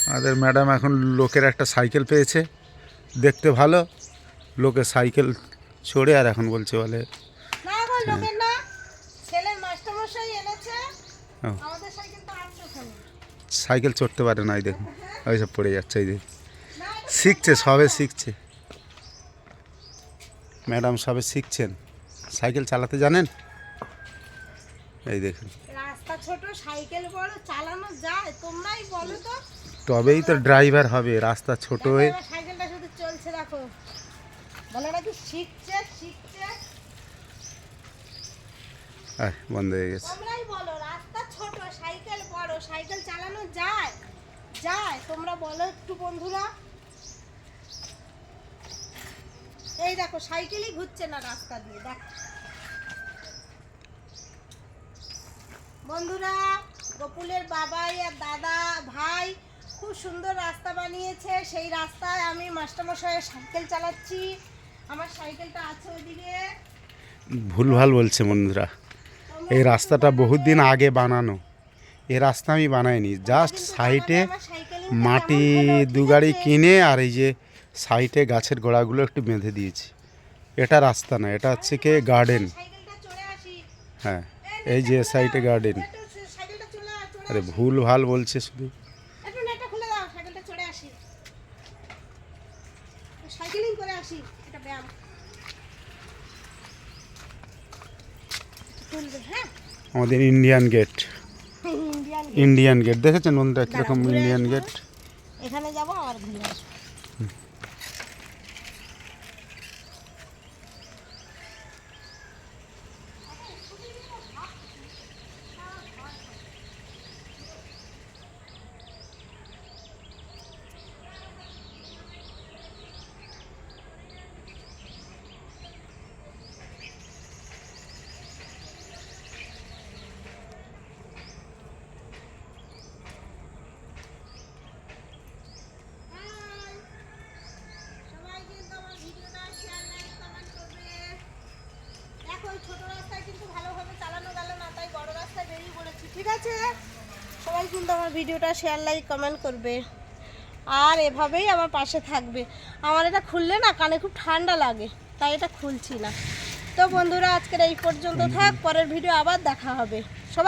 আমাদের ম্যাডাম এখন লোকের একটা সাইকেল পেয়েছে, দেখতে ভালো, লোকের সাইকেল চড়ে আর এখন বলছে বলে না গো, লোকের না, ছেলের মাস্টারমশাই এনেছে, ও, আমাদের সাইকেল তো আছে ওখানে। সাইকেল চড়তে পারে না, এই দেখুন ওইসব পড়ে যাচ্ছে, এই দেখুন না, এটা শিখছে, সবে শিখছে ম্যাডাম, সবে শিখছেন, সাইকেল চালাতে জানেন, এই দেখুন। রাস্তা ছোট, সাইকেল বড়, চালানো যায়? তোমরাই বলো তো। তবেই তো ড্রাইভার হবে, রাস্তা ছোট দেখো, হয়ে। এবার সাইকেলটা শুধু চলছে, দেখো। বলে নাকি শিখছে শিখছে। বন্ধ হয়ে গেছে। তোমরাই বলো, রাস্তা ছোট, সাইকেল বড়, সাইকেল চালানো যায়? যায়? তোমরা বলো একটু বন্ধুরা। এই দেখো, সাইকেলই ঘুরছে না রাস্তা দিয়ে, দেখ বন্ধুরা। গোকুলের বাবাই আর দাদা ভাই খুব সুন্দর রাস্তা বানিয়েছে, সেই রাস্তায় আমি মাস্টারমশাইয়ের সাইকেল চালাচ্ছি। আমার সাইকেলটা আছে ওইদিকে। ভুলভাল বলছে বন্ধুরা, এই রাস্তাটা বহুত দিন আগে বানানো, এই রাস্তা আমি বানাইনি, জাস্ট সাইডে মাটি দু গাড়ি কিনে আর এই যে সাইডে গাছের গোড়াগুলো একটু বেঁধে দিয়েছি। এটা রাস্তা না, এটা হচ্ছে কি গার্ডেন। সাইকেলটা চড়ে আসি। হ্যাঁ, এই যে সাইডে গার্ডেন। সাইকেলটা চলে আরে ভুল ভাল বলছে শুধু। একটু নেটটা খুলে দাও, সাইকেলটা চড়ে আসি, সাইকেলিং করে আসি, এটা ব্যায়াম তুলবে। হ্যাঁ, আমাদের Indian gate, Indian Indian gate দেখেছেন বন্ধুরা কীরকম ঘুরে ইন্ডিয়ান আসবো। গেট। এখানে যাবো আর ঘুরে আসবো। সবাই কিন্তু আমার ভিডিওটা শেয়ার লাইক কমেন্ট করবে। দেখো, ওই ছোট রাস্তায় কিন্তু ভালোভাবে চালানো গেল না, তাই বড় রাস্তায় বেরিয়ে পড়েছি, ঠিক আছে? সবাই কিন্তু আমার ভিডিওটা শেয়ার লাইক কমেন্ট করবে আর এভাবেই আমার পাশে থাকবে। আমার এটা খুললে না কানে খুব ঠান্ডা লাগে, তাই এটা খুলছি না। তো বন্ধুরা, আজকের এই পর্যন্ত থাক, পরের ভিডিও আবার দেখা হবে। সবাই